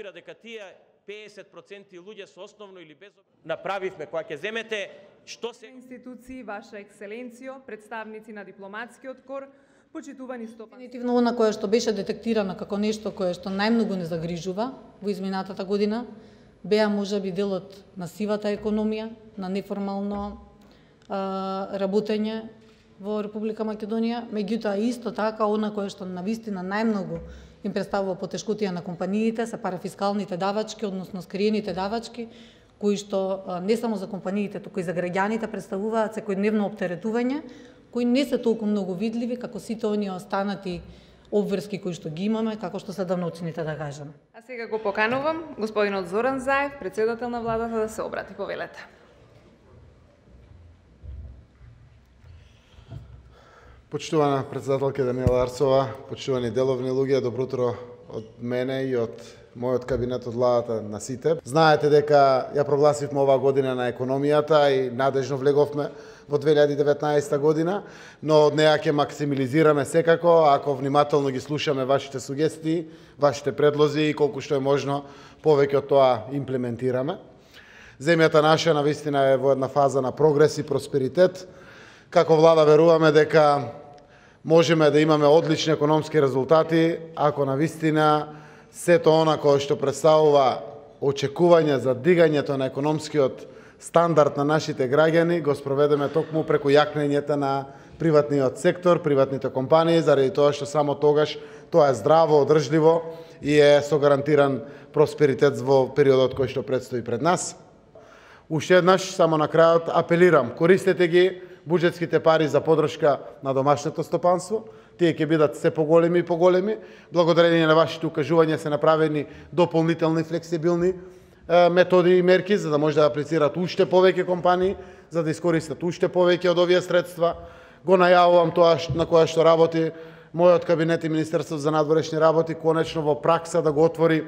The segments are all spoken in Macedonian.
разбира дека тие 50% луѓе со основно или без направивме кога ќе земете што се институции, Ваша екселенцијо, представници на дипломатскиот кор, почитувани Стопан. Дефинитивно она кое што беше детектирано како нешто кое што најмногу не загрижува во изминатата година, беа можеби делот на сивата економија, на неформално работење во Република Македонија, меѓутоа исто така она кое што навистина најмногу им представува потешкотија на компаниите се парафискалните давачки, односно скриените давачки, кои што не само за компаниите, туку и за граѓаните представуваат секојдневно оптеретување, кои не се толку многу видливи како сите оние останати обврски кои што ги имаме, како што се давноцните, да кажем. А сега го поканувам господинот Зоран Заев, председател на владата, да се обрати. Повелете. Почитувана председателка Даниела Арцова, почитувани деловни луѓе, добро утро од мене и од мојот кабинет од владата на сите. Знаете дека ја прогласивме оваа година на економијата и надежно влеговме во 2019 година, но од неја ќе максимализираме секако, ако внимателно ги слушаме вашите сугестии, вашите предлози и колку што е можно повеќе од тоа имплементираме. Земјата наша навистина е во една фаза на прогрес и просперитет. Како влада веруваме дека можеме да имаме одлични економски резултати, ако навистина сето она кое што представува очекување за дигањето на економскиот стандард на нашите граѓани го спроведеме токму преку јакнењето на приватниот сектор, приватните компании, заради тоа што само тогаш тоа е здраво, одржливо и е со гарантиран просперитет во периодот кој што предстои пред нас. Уште еднаш, само на крајот, апелирам, користете ги буџетските пари за поддршка на домашното стопанство. Тие ќе бидат се поголеми и поголеми. Благодарение на вашите укажувања се направени дополнителни флексибилни методи и мерки за да може да аплицираат уште повеќе компании, за да искористат уште повеќе од овие средства. Го најавувам тоа на која што работи мојот кабинет и Министерството за надворешни работи конечно во пракса да го отвори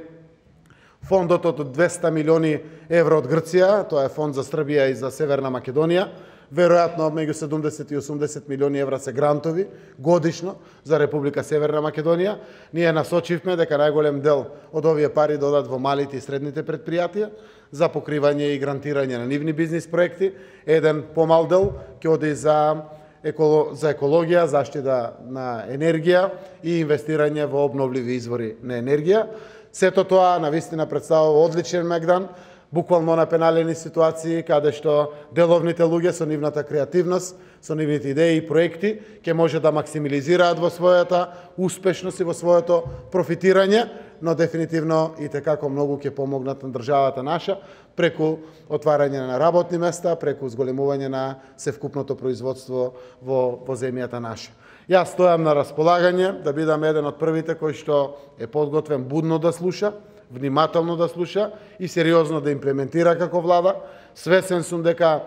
фондот од 200 милиони евро од Грција, тоа е фонд за Србија и за Северна Македонија. Веројатно меѓу 70 и 80 милиони евра се грантови годишно за Република Северна Македонија. Ние насочивме дека најголем дел од овие пари да одат во малите и средните предпријатија за покривање и грантирање на нивни бизнис проекти. Еден помал дел ќе оди за екологија, заштита на енергија и инвестирање во обновливи извори на енергија. Сето тоа навистина представува одличен мегдан, буквално напеналени ситуации каде што деловните луѓе со нивната креативност, со нивните идеи и проекти ќе може да максимализираат во својата успешност и во своето профитирање, но дефинитивно и текако многу ќе помогнат на државата наша преку отварање на работни места, преку зголемување на севкупното производство во земјата наша. Јас стојам на располагање да бидам еден од првите кој што е подготвен будно да слуша, внимателно да слуша и сериозно да имплементира како влада. Свесен сум дека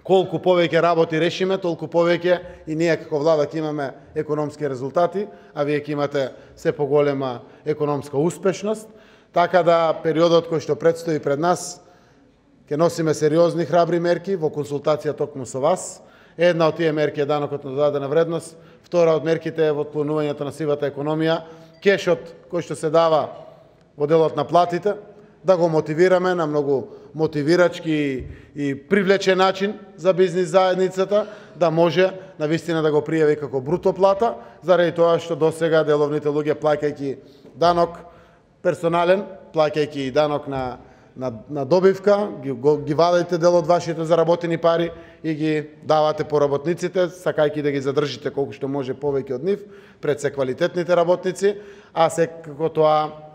колку повеќе работи решиме, толку повеќе и ние како влада ќе имаме економски резултати, а вие ќе имате се поголема економска успешност. Така да периодот кој што предстои пред нас ќе носиме сериозни храбри мерки во консултација токму со вас. Една од тие мерки е данокот на додадена вредност, втора од мерките е во отклонувањето на сивата економија, кешот кој што се дава во делот на платите, да го мотивираме на многу мотивирачки и привлечен начин за бизнис заедницата, да може навистина да го пријави како бруто плата, заради тоа што досега деловните луѓе плаќајќи данок персонален, плаќајќи и данок на добивка, ги вадите дел од вашите заработени пари и ги давате по работниците, сакајќи да ги задржите колку што може повеќе од нив, пред се квалитетните работници, а секако тоа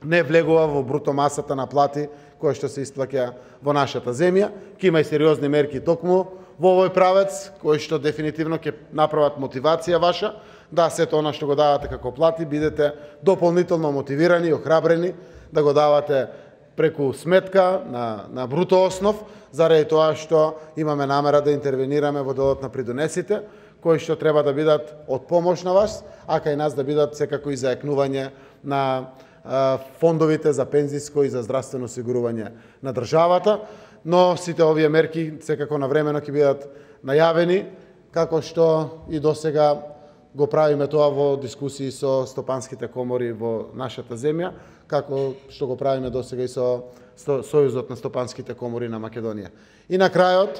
не влегува во бруто масата на плати која што се исплаќа во нашата земја. Ќе има и сериозни мерки токму во овој правец, кои што дефинитивно ќе направат мотивација ваша, да сето она што го давате како плати, бидете дополнително мотивирани и охрабрени да го давате преку сметка на бруто основ, заради тоа што имаме намера да интервенираме во делот на придонесите, кои што треба да бидат од помош на вас, а кај нас да бидат секако и зајакнување на фондовите за пензиско и за здравствено осигурување на државата, но сите овие мерки секако навремено ќе бидат најавени, како што и досега го правиме тоа во дискусии со стопанските комори во нашата земја, како што го правиме досега и со Сојузот на стопанските комори на Македонија. И на крајот,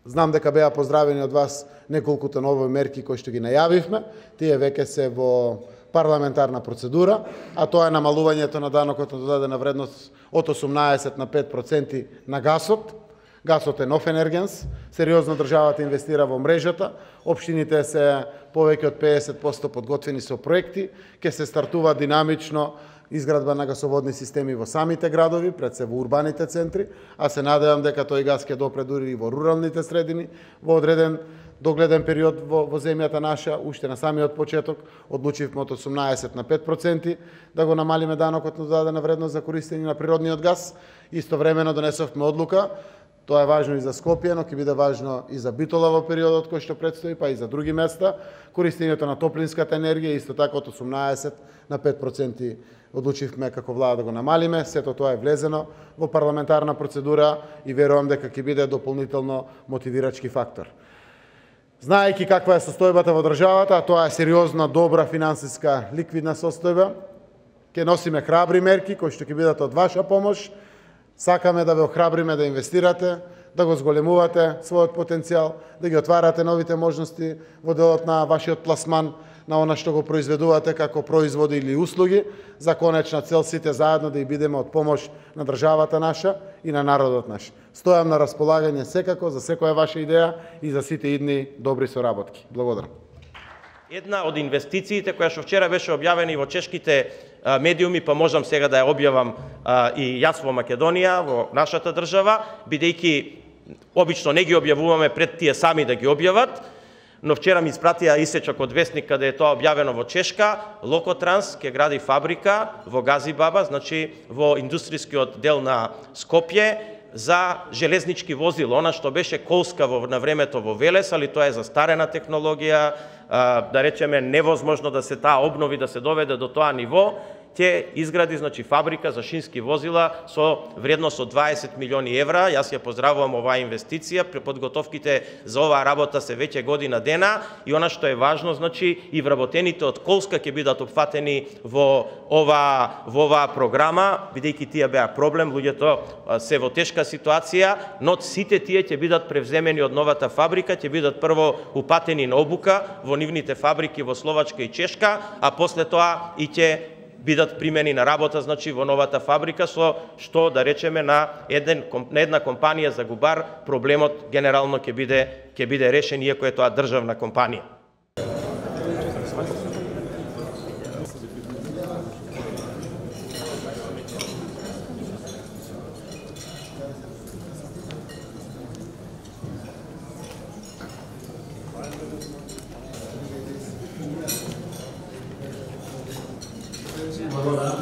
знам дека беа поздравени од вас неколкуто нови мерки кои што ги најавивме, тие веќе се во парламентарна процедура, а тоа е намалувањето на данокот на додадена вредност од 18 на 5% на гасот. Гасот е нов енергенс, сериозно државата инвестира во мрежата, општините се повеќе од 50% подготвени со проекти, ќе се стартува динамично изградба на гасоводни системи во самите градови, пред се во урбаните центри, а се надевам дека тој гас ќе допре дури и во руралните средини, во одреден догледен период во земјата наша, уште на самиот почеток, одлучивме од 18 на 5% да го намалиме данокот на додадена вредност за користење на природниот газ. Истовремено донесовме одлука, тоа е важно и за Скопје, но ќе биде важно и за Битола во периодот кој што предстои, па и за други места. Користењето на топлинската енергија исто така од 18 на 5% одлучивме како влада да го намалиме. Сето тоа е влезено во парламентарна процедура и верувам дека ќе биде дополнително мотивирачки фактор. Знаејќи каква е состојбата во државата, а тоа е сериозна, добра финансиска ликвидна состојба, ќе носиме храбри мерки кои што ќе бидат од ваша помош. Сакаме да ве охрабриме да инвестирате, да го зголемувате својот потенцијал, да ги отварате новите можности во делот на вашиот пласман, на она што го произведувате како производи или услуги, за конечна цел сите заедно да и бидеме од помош на државата наша и на народот наш. Стојам на располагање секако за секоја ваша идеја и за сите идни добри соработки. Благодарам. Една од инвестициите која што вчера беше објавена и во чешките медиуми, па можам сега да ја објавам и јас во Македонија, во нашата држава, бидејќи обично не ги објавуваме пред тие сами да ги објават, но вчера ми испратија исечок од вестник каде е тоа објавено во Чешка. Локотранс ќе гради фабрика во Газибаба, значи во индустријскиот дел на Скопје, за железнички возила, она што беше колска на времето во Велес, али тоа е застарена технологија, да речеме невозможно да се таа обнови, да се доведе до тоа ниво, ќе изгради значи фабрика за шински возила со вредност од 20 милиони евра. Јас ја поздравувам оваа инвестиција. Подготовките за оваа работа се веќе година дена и она што е важно, значи и вработените од Колска ќе бидат опфатени во оваа програма, бидејќи тие беа проблем, луѓето се во тешка ситуација, но сите тие ќе бидат превземени од новата фабрика, ќе бидат прво упатени на обука во нивните фабрики во Словачка и Чешка, а после тоа и ќе бидат примени на работа, значи во новата фабрика, со што да речеме на една компанија за губар проблемот генерално ќе биде решен, иако е тоа државна компанија. Благодарам.